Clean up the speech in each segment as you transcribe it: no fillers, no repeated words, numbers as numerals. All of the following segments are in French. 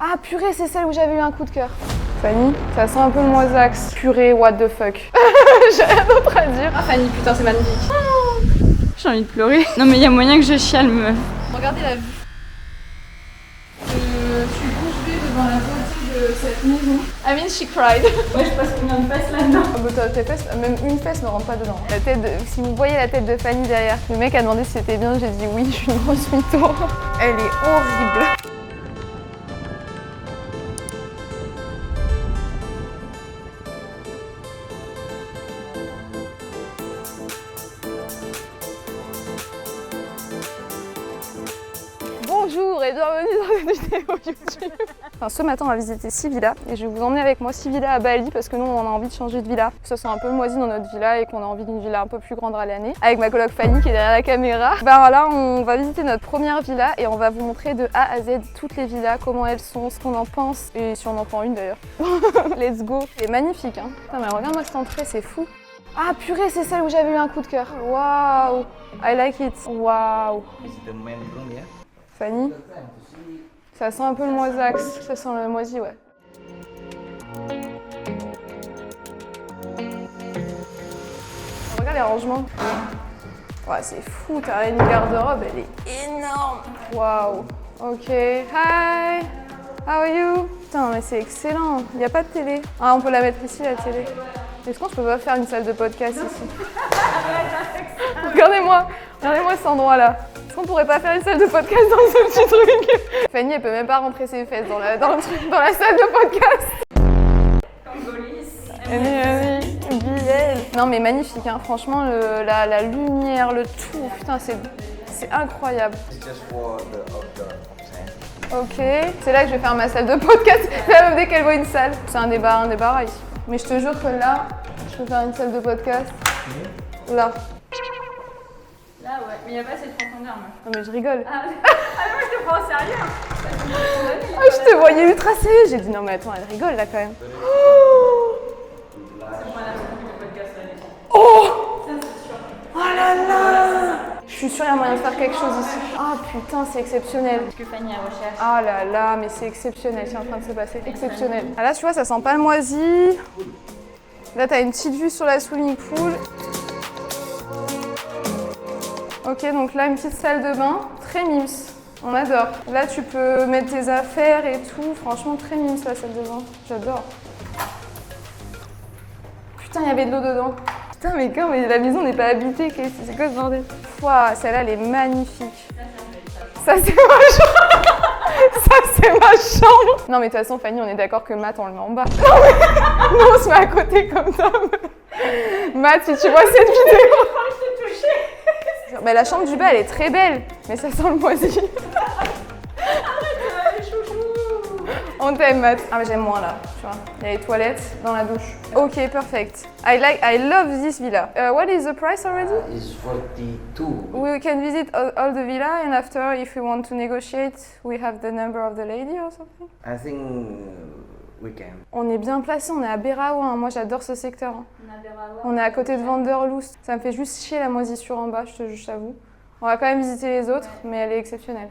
Ah purée, c'est celle où j'avais eu un coup de cœur. Fanny, ça sent un peu le moisax. Purée, what the fuck. J'ai rien d'autre à dire. Ah Fanny, putain, c'est magnifique. Oh, j'ai envie de pleurer. Non mais il y a moyen que je chiale, meuf. Regardez la vue. Je suis bouche bée devant la beauté de cette maison. I mean, she cried. Ouais, je passe combien de fesses là-dedans? Tes fesses, même une fesse ne rentre pas dedans. La tête si vous voyez la tête de Fanny derrière, le mec a demandé si c'était bien, j'ai dit oui, je suis une grosse mytho. Elle est horrible. Bonjour et bienvenue dans cette vidéo YouTube. Enfin, ce matin on va visiter 6 villas et je vais vous emmener avec moi 6 villas à Bali parce que nous on a envie de changer de villa. Que ça soit un peu moisi dans notre villa et qu'on a envie d'une villa un peu plus grande à l'année. Avec ma coloc Fanny qui est derrière la caméra. Ben voilà, on va visiter notre première villa et on va vous montrer de A à Z toutes les villas, comment elles sont, ce qu'on en pense et si on en prend une d'ailleurs. Let's go. C'est magnifique hein. Putain mais regarde-moi cette entrée, c'est fou. Ah purée, c'est celle où j'avais eu un coup de cœur. Waouh, I like it. Waouh. Fanny, ça sent un peu le moisax, ça sent le moisi, ouais. Regarde les rangements. Ouais, c'est fou, t'as une garde-robe, elle est énorme. Waouh. Ok, hi, how are you? Putain, mais c'est excellent, il n'y a pas de télé. Ah, on peut la mettre ici, la télé. Est-ce qu'on peut pas faire une salle de podcast ici? Regardez-moi cet endroit-là. Est-ce qu'on pourrait pas faire une salle de podcast dans ce petit truc? Fanny, elle peut même pas rentrer ses fesses dans la salle de podcast. Non mais magnifique, hein. Franchement, la lumière, le tout, putain, c'est incroyable. Ok, c'est là que je vais faire ma salle de podcast. La meuf, dès qu'elle voit une salle, c'est un débarras ici. Mais je te jure que là, je peux faire une salle de podcast. Là. Là ouais, mais il n'y a pas assez de profondeur meuf. Non mais je rigole. Ah moi je te prends au sérieux. Ah, je te voyais ultra sérieux. J'ai dit non mais attends, elle rigole là quand même. Oh là là. Je suis sûre qu'il y a moyen de faire quelque chose ici. Ah putain, c'est exceptionnel. Parce que Fanny a recherché. Ah là là, mais c'est exceptionnel, c'est en train de se passer. Exceptionnel. Ah là, tu vois, ça sent pas le moisi. Là, t'as une petite vue sur la swimming pool. Ok, donc là, une petite salle de bain, très mimes. On adore. Là, tu peux mettre tes affaires et tout. Franchement, très mimes la salle de bain. J'adore. Putain, il y avait de l'eau dedans. Putain, mais quand mais la maison n'est pas habitée, c'est quoi ce bordel? Ouah, celle-là, elle est magnifique. Ça, c'est ma chambre. Ça, c'est ma chambre. Non, mais de toute façon, Fanny, on est d'accord que Matt, on le met en bas. Non, mais nous, on se met à côté comme ça. Matt, si tu vois cette vidéo. Je t'ai touché. Mais la chambre du bas, elle est très belle. Mais ça sent le moisi. On t'aime, Matt. Ah, mais j'aime moins là, tu vois. Il y a les toilettes dans la douche. Ok, perfect. I love this villa. What is the price already? It's 42. We can visit all the villa and after, if we want to negotiate, we have the number of the lady or something? I think we can. On est bien placé, on est à Berawa, hein. Moi j'adore ce secteur. Hein. On est à côté de Vanderloost. Ça me fait juste chier la moisissure en bas, je t'avoue. On va quand même visiter les autres, mais elle est exceptionnelle.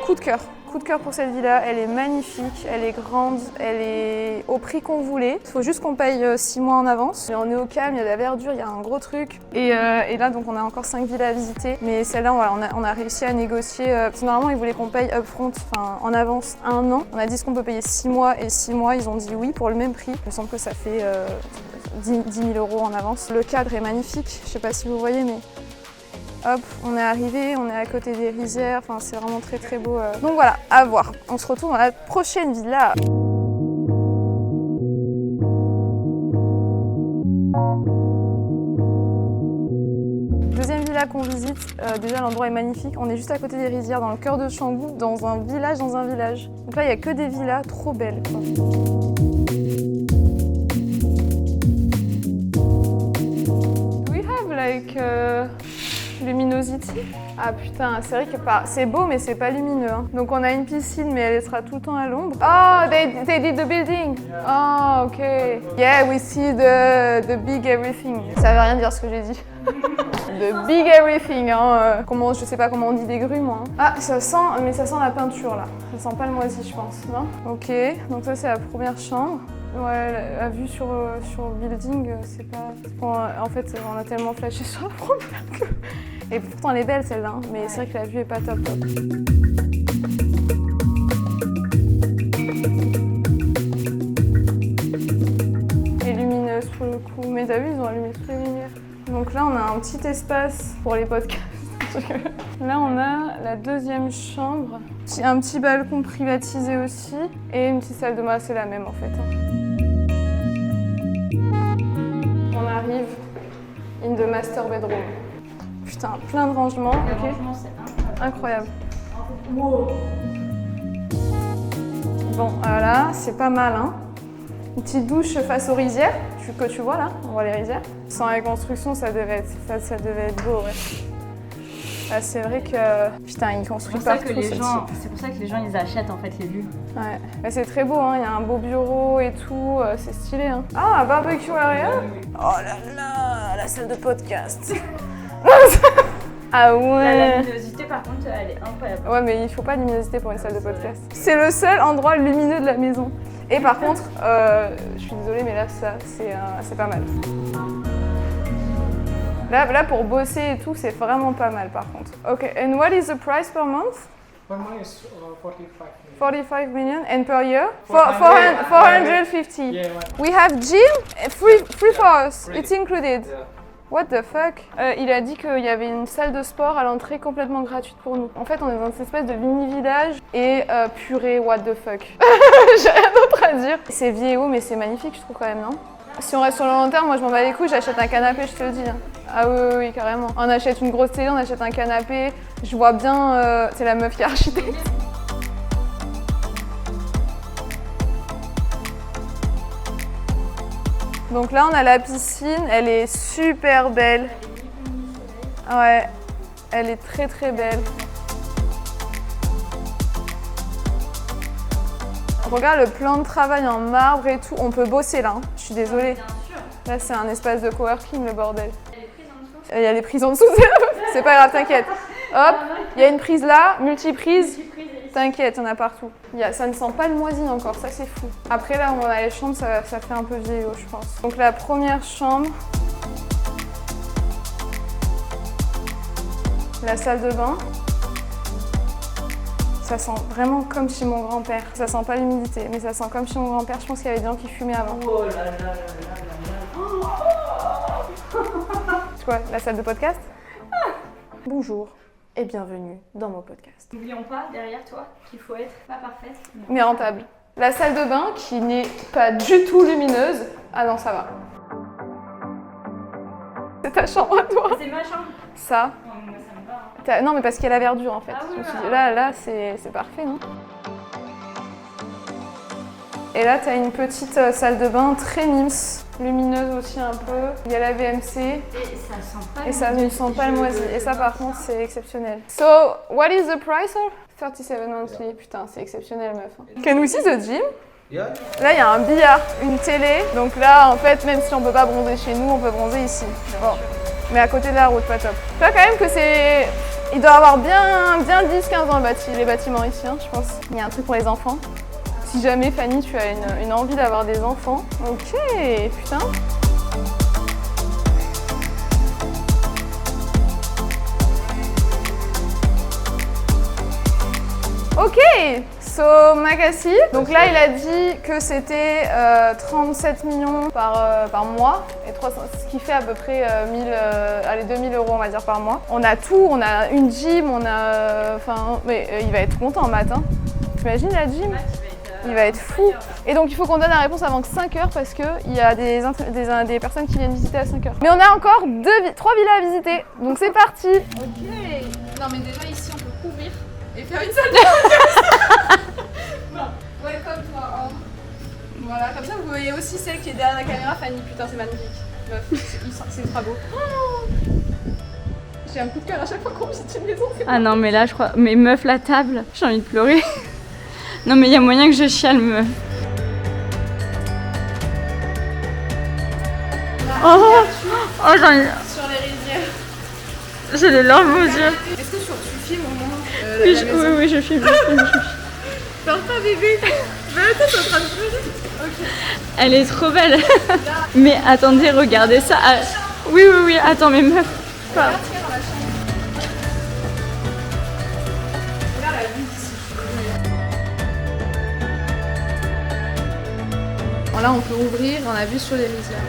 Coup de cœur pour cette villa, elle est magnifique, elle est grande, elle est au prix qu'on voulait. Il faut juste qu'on paye 6 mois en avance. Et on est au calme, il y a de la verdure, il y a un gros truc. Et là, donc on a encore 5 villas à visiter. Mais celle-là, voilà, on a réussi à négocier. Parce que normalement, ils voulaient qu'on paye upfront, enfin en avance 1 an. On a dit qu'on peut payer 6 mois et 6 mois, ils ont dit oui pour le même prix. Il me semble que ça fait 10 000 € en avance. Le cadre est magnifique, je sais pas si vous voyez, mais... Hop, on est arrivé, on est à côté des rizières, enfin c'est vraiment très très beau. Donc voilà, à voir. On se retrouve dans la prochaine villa. Deuxième villa qu'on visite, déjà l'endroit est magnifique. On est juste à côté des rizières, dans le cœur de Canggu, dans un village dans un village. Donc là il n'y a que des villas trop belles, quoi. Do we have like luminosity? Ah putain, c'est vrai que c'est beau mais c'est pas lumineux. Hein. Donc on a une piscine mais elle sera tout le temps à l'ombre. Oh, they did the building. Oh, ok. Yeah, we see the big everything. Ça veut rien dire ce que j'ai dit. de big everything. Hein. Je sais pas comment on dit des grues, moi. Hein. Ah, ça sent la peinture là. Ça sent pas le moisi, je pense, non? Ok, donc ça c'est la première chambre. Ouais, la vue sur le building, c'est pas... En fait, on a tellement flashé sur la première que... Et pourtant, elle est belle celle-là, hein, mais c'est vrai que la vue est pas top. Et lumineuse pour le coup. Mais t'as vu, ils ont allumé toutes les lumières. Donc là, on a un petit espace pour les podcasts. Là, on a la deuxième chambre. Un petit balcon privatisé aussi. Et une petite salle de bain, c'est la même en fait. On arrive in the master bedroom. Putain, plein de rangements. Le rangement, c'est incroyable. Wow. Bon, là, c'est pas mal, hein. Une petite douche face aux rizières, que tu vois là, on voit les rizières. Sans la construction, ça devait être beau, ouais. Là, c'est vrai que, putain, ils construisent partout, c'est pour ça que les gens, ils achètent en fait les vues. Ouais, mais c'est très beau, hein. Il y a un beau bureau et tout, c'est stylé, hein. Ah, barbecue area. Oh là là, la salle de podcast. Ah ouais. La luminosité par contre elle est incroyable. Ouais mais il faut pas de luminosité pour une salle de podcast. C'est le seul endroit lumineux de la maison. Et par contre, je suis désolée mais là ça c'est pas mal. Là pour bosser et tout c'est vraiment pas mal par contre. Ok, and what is the price per month? Per month is 45 million. 45 million and per year? 450. Yeah, We have gym, free for us, it's included. yeah. What the fuck? Il a dit qu'il y avait une salle de sport à l'entrée complètement gratuite pour nous. En fait, on est dans cette espèce de mini-village et purée, what the fuck. J'ai rien d'autre à dire. C'est vieillot, mais c'est magnifique, je trouve quand même, non? Si on reste sur le long terme, moi je m'en bats les couilles, j'achète un canapé, je te le dis. Hein. Ah oui, carrément. On achète une grosse télé, on achète un canapé. Je vois bien, c'est la meuf qui est architecte. Donc là, on a la piscine, elle est super belle. Ouais, elle est très très belle. Regarde le plan de travail en marbre et tout, on peut bosser là, hein. Je suis désolée. Là, c'est un espace de coworking, le bordel. Il y a les prises en dessous, c'est pas grave, t'inquiète. Hop, il y a une prise là, multiprise. T'inquiète, il y en a partout. Ça ne sent pas le moisi encore, ça c'est fou. Après là, on a les chambres, ça fait un peu vieillot, je pense. Donc la première chambre. La salle de bain. Ça sent vraiment comme chez mon grand-père. Ça sent pas l'humidité, mais ça sent comme chez mon grand-père. Je pense qu'il y avait des gens qui fumaient avant. Oh là là là là là là. Tu vois, la salle de podcast. Bonjour et bienvenue dans mon podcast. N'oublions pas, derrière toi, qu'il faut être pas parfaite, mais rentable. La salle de bain qui n'est pas du tout lumineuse. Ah non, ça va. C'est ta chambre à toi. C'est ma chambre. Ça. Non, mais moi, ça me va. Hein. Non, mais parce qu'il y a la verdure en fait. Ah oui, je me suis dit, là, c'est parfait, non? Et là, tu as une petite salle de bain très mimes, lumineuse aussi un peu. Il y a la VMC. Et ça sent pas. Et ça ne sent pas le moisi. Et ça, par contre, c'est exceptionnel. So, what is the price of 37 monthly? Putain, c'est exceptionnel, meuf. Can we see the gym? Yeah. Là, il y a un billard, une télé. Donc là, en fait, même si on peut pas bronzer chez nous, on peut bronzer ici. Bon. Mais à côté de la route, pas top. Tu vois quand même que c'est... Il doit y avoir bien 10-15 ans les bâtiments ici, hein, je pense. Il y a un truc pour les enfants. Si jamais, Fanny, tu as une envie d'avoir des enfants. Ok, putain. Ok, so Makassi. Donc là, il a dit que c'était 37 millions par mois, et 300, ce qui fait à peu près 2000 euros, on va dire, par mois. On a tout, on a une gym, on a... mais il va être content en maths, hein. T'imagines la gym? Il va être fou. Et donc il faut qu'on donne la réponse avant 5 heures parce qu'il y a des personnes qui viennent visiter à 5 heures. Mais on a encore 3 villas à visiter, donc c'est parti. Ok. Non mais déjà ici on peut couvrir et faire une salle de podcast. Welcome to our home. Voilà, comme ça vous voyez aussi celle qui est derrière la caméra, Fanny. Putain c'est magnifique. Meuf, c'est ultra beau. J'ai un coup de cœur à chaque fois qu'on visite une maison. Ah non mais là je crois... Mais meuf, la table, j'ai envie de pleurer. Non mais il y a moyen que je chiale, meuf. Oh, j'en ai... sur les rizières. J'ai les larmes aux yeux. Est-ce que tu filmes au moins Oui, oui, je filme. Parle pas bébé. Mais attends, t'es en train de pleurer. Ok. Elle est trop belle. Mais attendez, regardez ça. Ah, oui, attends, mais meuf. Quoi? Regarde dans la chambre. Regarde la vue d'ici. Bon, là, on peut ouvrir, on a vu sur les rizières.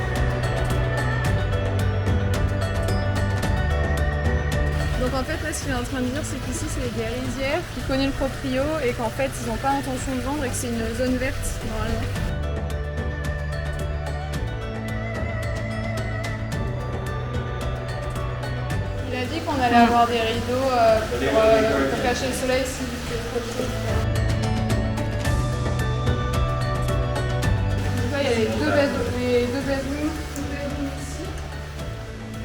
Donc en fait, là, ce qu'il est en train de dire, c'est qu'ici, c'est des rizières qui connaissent le proprio et qu'en fait, ils n'ont pas l'intention de vendre et que c'est une zone verte, normalement. Il a dit qu'on allait avoir des rideaux pour cacher le soleil s'il fait trop chaud. Donc là, il y a les deux bedrooms ici.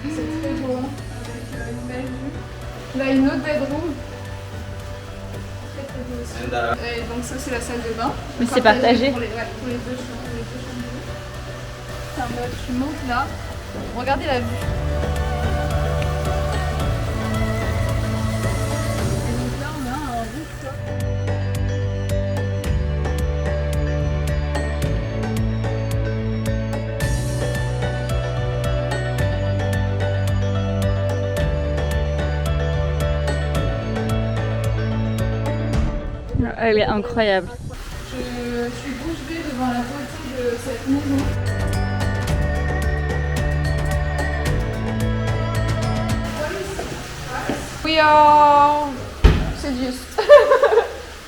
C'est très beau, hein, avec une belle vue. Là, une autre bedroom. Très beau aussi. Et donc ça, c'est la salle de bain. Mais c'est partagé. Pour les deux chambres. Tu montes là. Regardez la vue. Et donc là, on a un rooftop. Elle est incroyable. Je suis bouche bée devant la beauté de cette maison. We are seduced.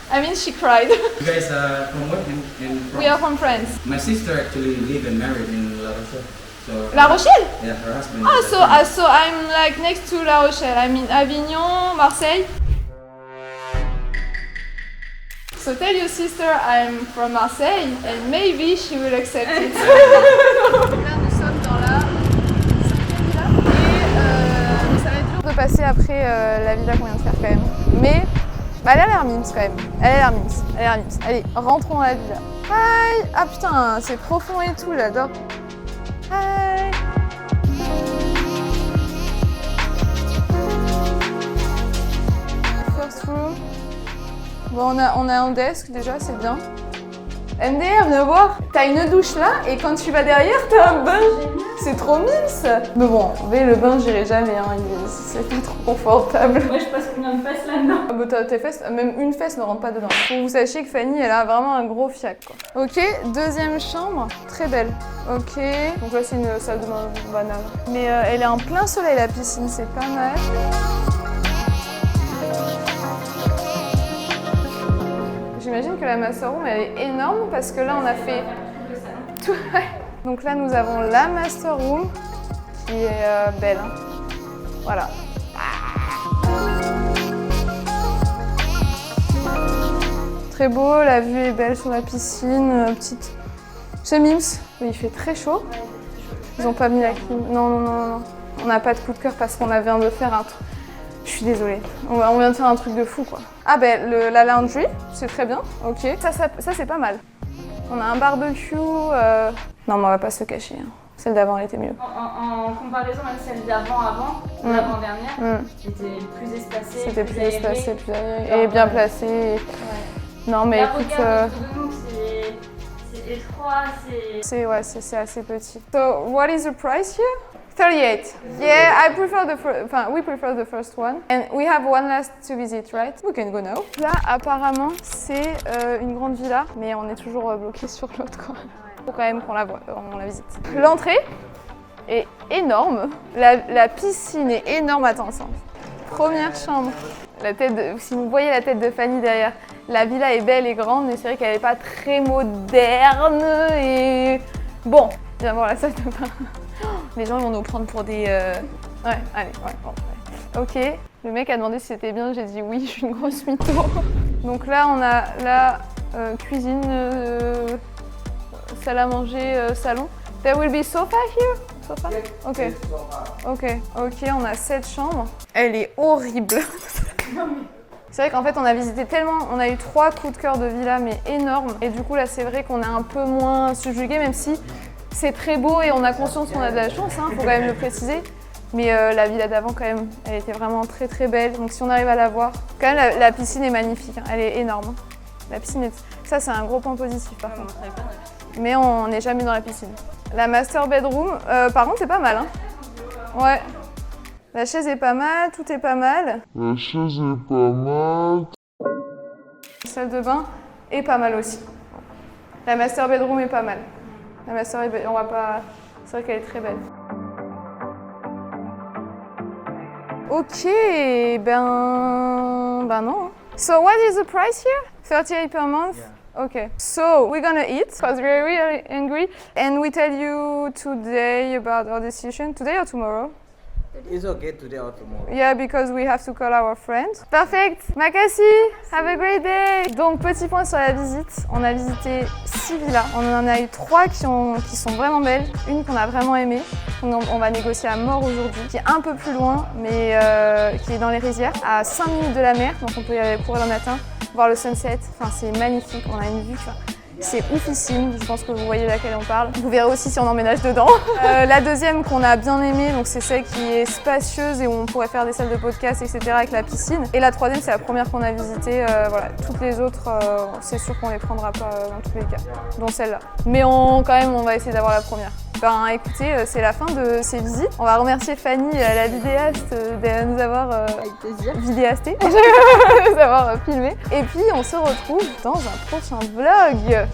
I mean, she cried. You guys are from what? In France? We are from France. My sister actually live and married in La Rochelle. So La Rochelle? yeah, her husband. Ah, is so I'm like next to La Rochelle. I mean Avignon, Marseille. So tell your sister I'm from Marseille and maybe she will accept it. Là, nous sommes dans la 5e villa et ça va être dur de passer après la villa qu'on vient de faire quand même. Mais bah, elle a l'air mimes quand même. Elle a l'air mimes. Allez, rentrons dans la villa. Hi! Ah putain, c'est profond et tout, j'adore. Hi! First room. Bon, on a un desk déjà, c'est bien. MDR, viens voir. T'as une douche là et quand tu vas derrière, t'as un bain. C'est trop mimes. Mais bon, le bain, j'irai jamais. Hein. C'est plus trop confortable. Moi, je passe combien de fesses là-dedans? Ah bah tes fesses, même une fesse ne rentre pas dedans. Faut que vous sachiez que Fanny, elle a vraiment un gros fiac, quoi. Ok, deuxième chambre, très belle. Ok, donc là c'est une salle de bain banale. Mais elle est en plein soleil la piscine, c'est pas mal. J'imagine que la master room elle est énorme parce que là on a fait tout. Donc là nous avons la master room qui est belle. Hein. Voilà. Très beau, la vue est belle sur la piscine, petite. Chez Mims, il fait très chaud. Ils ont pas mis la clim. Non. On n'a pas de coup de cœur parce qu'on vient de faire un truc. Je suis désolée. On vient de faire un truc de fou quoi. Ah ben la laundry, c'est très bien. Ok. Ça c'est pas mal. On a un barbecue. Non mais on va pas se cacher. Hein. Celle d'avant elle était mieux. En comparaison avec celle l'avant-dernière, c'était plus espacée. C'était plus espacé, plus aéré et bien placé. Ouais. Non mais écoute. C'est étroit, c'est assez petit. So what is the price here? 38. Yeah, we prefer the first one. And we have one last to visit, right? We can go now. Là, apparemment, c'est une grande villa, mais on est toujours bloqué sur l'autre, quoi. Faut quand même qu'on la visite. L'entrée est énorme. La piscine est énorme. Attends, ça. Première chambre. Si vous voyez la tête de Fanny derrière, la villa est belle et grande, mais c'est vrai qu'elle n'est pas très moderne et... Bon, viens voir la salle de bain. Les gens vont nous prendre pour des... Ouais, allez, bon. Ok, le mec a demandé si c'était bien, j'ai dit oui, je suis une grosse mytho. Donc là, on a la cuisine, salle à manger, salon. There will be sofa here? Sofa? Ok. Ok, on a 7 chambres. Elle est horrible. C'est vrai qu'en fait, on a visité tellement, on a eu 3 coups de cœur de villa, mais énormes. Et du coup, là, c'est vrai qu'on est un peu moins subjugué, même si c'est très beau et on a conscience qu'on a de la chance, hein, faut quand même le préciser. Mais la villa d'avant, quand même, elle était vraiment très très belle. Donc si on arrive à la voir, quand même, la piscine est magnifique, hein. Elle est énorme. La piscine est... Ça, c'est un gros point positif, par contre. Mais on n'est jamais dans la piscine. La master bedroom, par contre, c'est pas mal, hein. Ouais. La chaise est pas mal, tout est pas mal. La chaise est pas mal. La salle de bain est pas mal aussi. La master bedroom est pas mal. La master, on va pas... C'est vrai qu'elle est très belle. Ok, ben non. So what is the price here? 38 per month? Yeah. Okay. So we're gonna eat because we're really hungry, and we tell you today about our decision. Today or tomorrow? It's okay today or tomorrow. Yeah, because we have to call our friends. Perfect. Makassi. Have a great day. Donc petit point sur la visite. On a visité 6 villas. On en a eu 3 qui sont vraiment belles. Une qu'on a vraiment aimée. On va négocier à mort aujourd'hui, qui est un peu plus loin, mais qui est dans les rizières, à 5 minutes de la mer. Donc on peut y aller courir le matin, voir le sunset. Enfin, c'est magnifique. On a une vue. C'est oufissime, je pense que vous voyez laquelle on parle. Vous verrez aussi si on emménage dedans. La deuxième qu'on a bien aimée, donc c'est celle qui est spacieuse et où on pourrait faire des salles de podcast, etc. avec la piscine. Et la troisième, c'est la première qu'on a visitée. Voilà, toutes les autres, c'est sûr qu'on les prendra pas dans tous les cas, dont celle-là. Mais quand même, on va essayer d'avoir la première. Ben écoutez, c'est la fin de ces visites. On va remercier Fanny, la vidéaste, de nous avoir vidéasté, de nous avoir filmé. Et puis on se retrouve dans un prochain vlog.